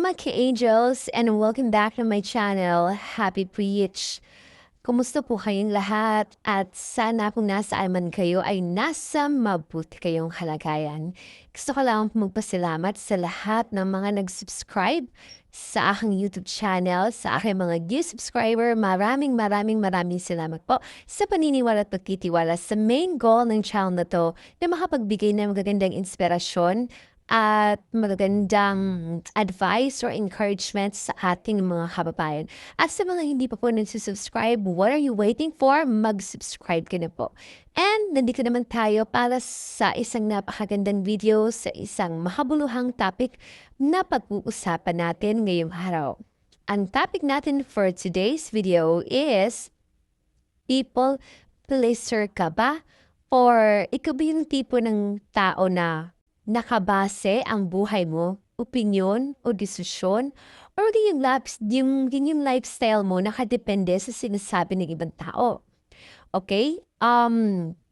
mga ka-angels and welcome back to my channel, Happy Preach. Kumusta po kayong lahat at sana kung nasaan man kayo ay nasa mabuti kayong kalagayan. Gusto ko lang magpasalamat sa lahat ng mga nag-subscribe sa aking YouTube channel, sa aking mga new subscriber. Maraming salamat po sa paniniwala at pagtitiwala sa main goal ng channel na to na makapagbigay ng magagandang inspirasyon at magagandang advice or encouragement sa ating mga kababayan. At sa mga hindi pa po nagsusubscribe, what are you waiting for? Mag-subscribe ka na po. And nandito naman tayo para sa isang napakagandang video, sa isang mahabuluhang topic na pag-uusapan natin ngayong araw. Ang topic natin for today's video is, people pleaser ka ba? Or ikaw ba yung tipo ng tao na nakabase ang buhay mo, opinyon o desisyon, or yung lifestyle mo nakadepende sa sinasabi ng ibang tao. Okay?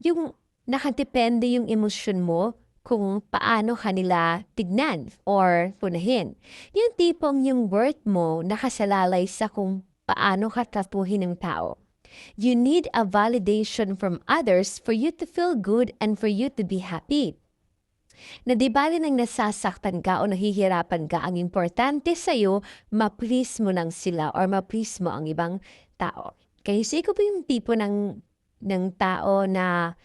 Yung nakadepende yung emosyon mo kung paano kanila tignan or punahin. Yung tipong yung worth mo nakasalalay sa kung paano ka tratuhin ng tao. You need a validation from others for you to feel good and for you to be happy. Na di bali nang nasasaktan ka o nahihirapan ka, ang importante sa'yo, ma-please mo lang sila or ma-please mo ang ibang tao. Kaya so ikaw ba yung tipo ng tao na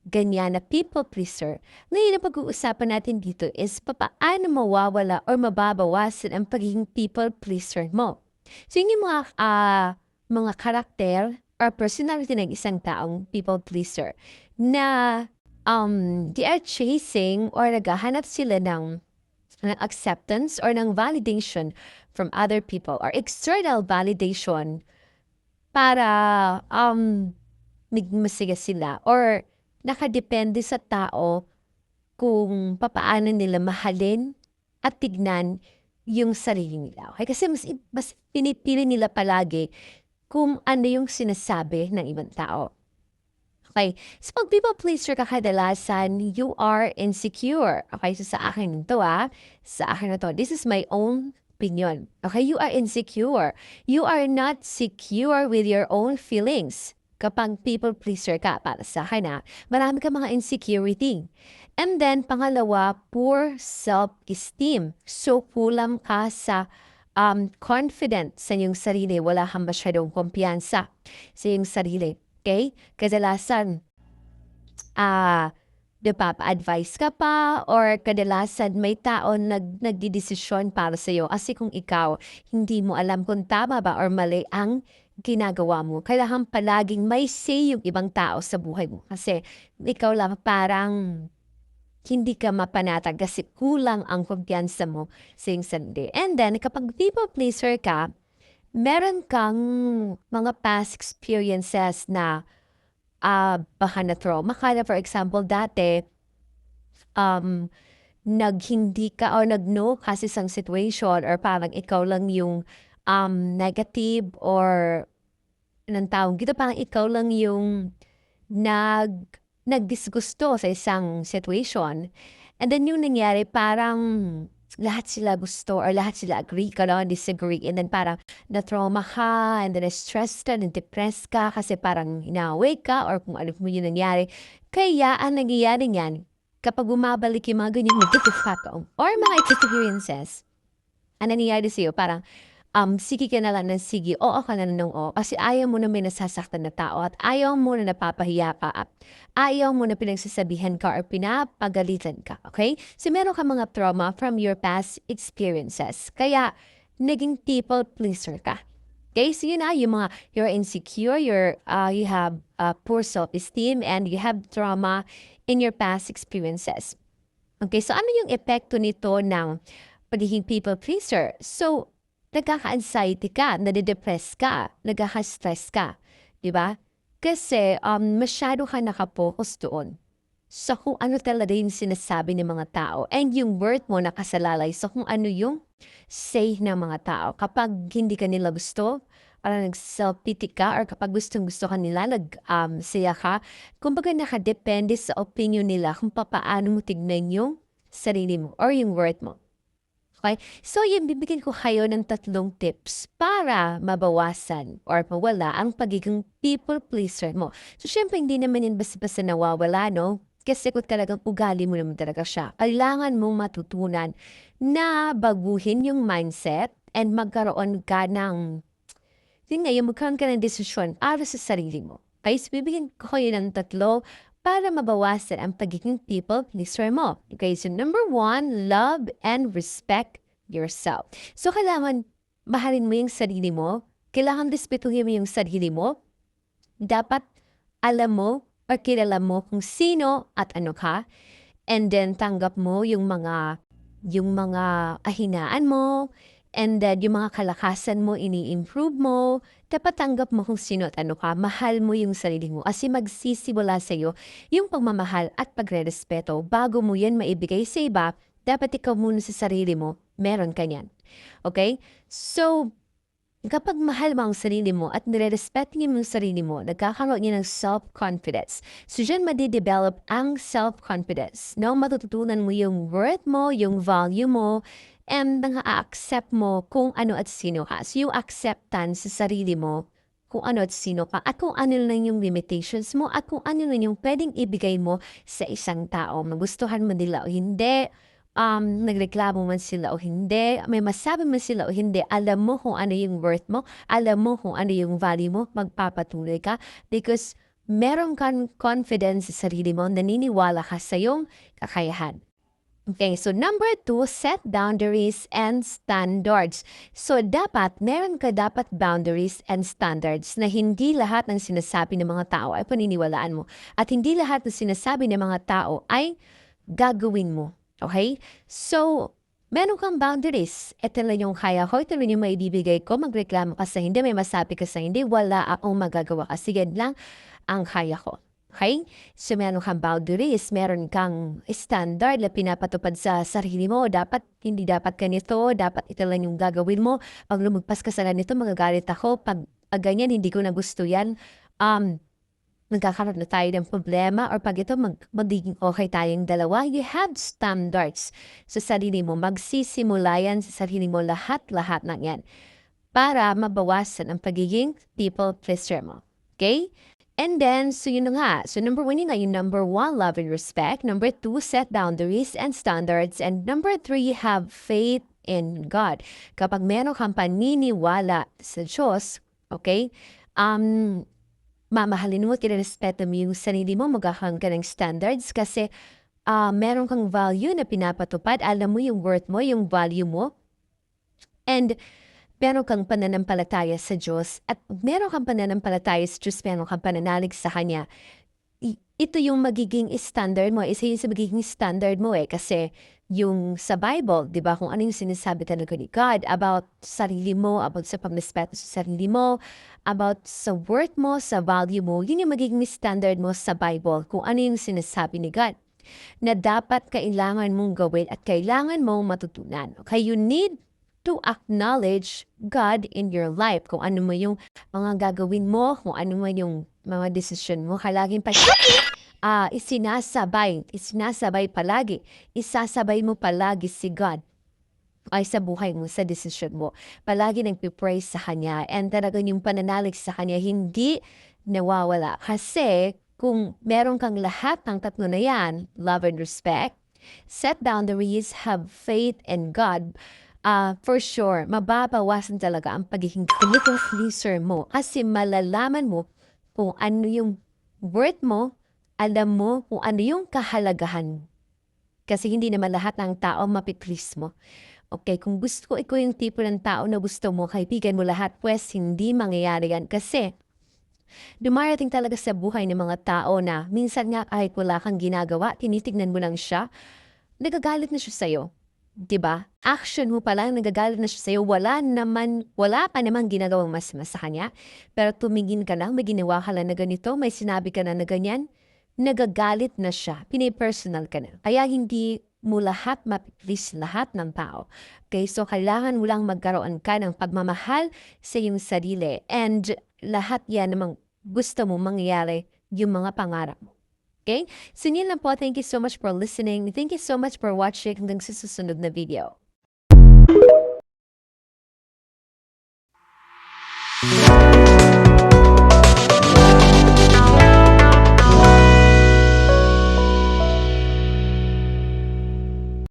ganyan na people pleaser? Ngayon ang pag-uusapan natin dito is paano mawawala or mababawasan ang pagiging people pleaser mo. So yun yung mga karakter or personality ng isang taong people pleaser na they are chasing or naghahanap sila ng acceptance or ng validation from other people or external validation para magmasiga sila or nakadepende sa tao kung papaano nila mahalin at tignan yung sarili nila. Okay? Kasi mas pinipili nila palagi kung ano yung sinasabi ng ibang tao. Okay, so pag people pleaser ka kadalasan, you are insecure. Okay, so sa akin to sa akin na to. This is my own opinion. Okay, you are insecure. You are not secure with your own feelings. Kapag people pleaser ka, para sa akin marami ka mga insecurity. And then, pangalawa, poor self-esteem. So, kulang ka sa confident sa iyong sarili. Wala kang masyadong kumpiyansa sa iyong sarili. Okay? Kadalasan, pa-advise ka pa or kadalasan may tao nagdidesisyon para sa iyo. Kasi kung ikaw, hindi mo alam kung tama ba or mali ang ginagawa mo. Kailangan palaging may say yung ibang tao sa buhay mo. Kasi ikaw lang parang hindi ka mapanatag kasi kulang ang kumpiyansa mo sa iyong sarili. And then, kapag people pleaser ka, meron kang mga past experiences na baka na trauma ka na, for example, dati, hindi ka o nag-no kasi sa situation or parang ikaw lang yung negative or anong tawag dito, parang ikaw lang yung nagdisgusto sa isang situation. And then yung nangyari, parang lahat sila gusto or lahat sila agree ka no, disagree. And then parang na-trauma ka and then stressed ka and depressed ka kasi parang inaway ka or kung ano mo yung nangyari. Kaya ang nangyayari niyan, kapag bumabalik yung mga ganyan negative pattern or mga experiences, ang nangyayari sa'yo, parang sige ka na lang ng sige, oo ka na ng oo. Kasi ayaw mo na may nasasaktan na tao at ayaw mo na napapahiya ka at ayaw mo na pinagsasabihan ka or pinapagalitan ka. Okay? So meron ka mga trauma from your past experiences. Kaya naging people pleaser ka. Okay? So yun yung mga you're insecure, you have poor self-esteem and you have trauma in your past experiences. Okay? So ano yung epekto nito ng pagiging people pleaser? So, nagkaka-anxiety ka, nade-depress ka, nagkaka-stress ka, di ba? Kasi masyado ka nakapokus doon sa kung ano talaga yung sinasabi ng mga tao and yung worth mo nakasalalay sa kung ano yung say ng mga tao. Kapag hindi ka nila gusto, parang nag-self-pity ka or kapag gustong-gusto ka nila, saya ka, kumbaga nakadepende sa opinion nila kung paano mo tignan yung sarili mo or yung worth mo. Okay? So, yung bibigyan ko kayo ng 3 tips para mabawasan or mawala ang pagiging people pleaser mo. So, syempre, hindi naman yun basta-basta nawawala, no? Kasi kung talagang ugali mo naman talaga siya, kailangan mong matutunan na baguhin yung mindset and magkaroon ka ng, yun nga, yung magkaroon ka ng desisyon para sa sarili mo. Okay? So, bibigyan ko kayo ng 3 para mabawasan ang pagiging people pleaser mo. Okay, so number 1, love and respect yourself. So, kailangan mahalin mo yung sarili mo. Kailangan respetuhin mo yung sarili mo. Dapat alam mo or kilala mo kung sino at ano ka. And then, tanggap mo yung mga kahinaan mo. And then, yung mga kalakasan mo, ini-improve mo. Dapat tanggap mo kung sino at ano ka. Mahal mo yung sarili mo. Kasi magsisimula sa'yo yung pagmamahal at pagre-respeto. Bago mo yan maibigay sa iba, dapat ikaw muna sa sarili mo, meron ka yan. Okay? So, kapag mahal mo ang sarili mo at nire-respect mo yung sarili mo, nagkakaroon niya ng self-confidence. So, dyan madidevelop ang self-confidence. No? Matututunan mo yung worth mo, yung value mo, and nang-a-accept mo kung ano at sino ka. So, yung acceptance sa sarili mo, kung ano at sino ka, at kung ano lang yung limitations mo, at kung ano lang yung pwedeng ibigay mo sa isang tao. Magustuhan mo nila o hindi, nagreklamo man sila o hindi, may masabi man sila o hindi, alam mo kung ano yung worth mo, alam mo kung ano yung value mo, magpapatuloy ka because meron kang confidence sa sarili mo, naniniwala ka sa iyong kakayahan. Okay, so number 2, set boundaries and standards. So, meron ka dapat boundaries and standards na hindi lahat ng sinasabi ng mga tao ay paniniwalaan mo. At hindi lahat ng sinasabi ng mga tao ay gagawin mo. Okay? So, meron kang boundaries. Ito lang yung kaya ko, ito lang yung maibibigay ko. Magreklamo ka sa hindi, may masabi ka sa hindi, wala akong magagawa kasi yan lang ang kaya ko. Okay? So, meron kang boundaries, meron kang standard na pinapatupad sa sarili mo. Hindi dapat ganito, dapat ito lang yung gagawin mo. Pag lumagpas ka sa ganito, magagalit ako. Pag ganyan, hindi ko na gusto yan. Magkakaroon na tayo ng problema or pag ito magiging okay tayong dalawa, you have standards sa sarili mo. Magsisimula yan sa sarili mo lahat-lahat ng yan para mabawasan ang pagiging people pleaser mo. Okay? And then, so yun na nga. So number 1 yun nga, yung number 1, love and respect. Number 2, set boundaries and standards. And number 3, have faith in God. Kapag meron kang paniniwala sa Diyos, okay, mamahalin mo at respeto mo yung sarili mo, magkakaroon ka ng standards kasi meron kang value na pinapatupad, alam mo yung worth mo, yung value mo, and meron kang pananampalataya sa Diyos at meron kang pananampalataya sa Diyos, meron kang pananalig sa Kanya. Ito yung magiging standard mo, isa yung sa magiging standard mo kasi yung sa Bible, di ba, kung ano yung sinasabi talaga ni God about sarili mo, about sa pagrespeto sa sarili mo, about sa worth mo, sa value mo, yun yung magiging standard mo sa Bible, kung ano yung sinasabi ni God na dapat kailangan mong gawin at kailangan mong matutunan. Okay, you need to acknowledge God in your life. Kung ano mo yung mga gagawin mo, kung ano mo yung mga decision mo, laging isinasabay palagi. Isasabay mo palagi si God ay sa buhay mo, sa decision mo. Palagi nagpipraise sa Kanya and talagang yung pananalig sa Kanya hindi nawawala. Kasi kung meron kang lahat ng 3 na yan, love and respect, set boundaries, have faith in God, for sure, mababawasan talaga ang pagiging people pleaser mo kasi malalaman mo kung ano yung worth mo, alam mo kung ano yung kahalagahan. Kasi hindi naman lahat ng tao mapiplease mo. Okay, kung gusto ko, ikaw yung tipo ng tao na gusto mo, kaibigan mo lahat, pues hindi mangyayari yan kasi dumarating talaga sa buhay ng mga tao na minsan nga kahit wala kang ginagawa, tinitignan mo lang siya, nagagalit na siya sa'yo. Diba? Action mo pa lang, nagagalit na siya sa'yo, wala pa namang ginagawang mas sa kanya. Pero tumingin ka lang, may ginawa ka lang na ganito, may sinabi ka na ganyan, nagagalit na siya, pinipersonal ka na. Kaya hindi mo lahat mapiplease lahat ng tao. Okay, so kailangan mo lang magkaroon ka ng pagmamahal sa iyong sarili. And lahat yan namang gusto mo mangyari yung mga pangarap mo. Okay? So yun lang po. Thank you so much for listening. Thank you so much for watching hanggang sa susunod na video.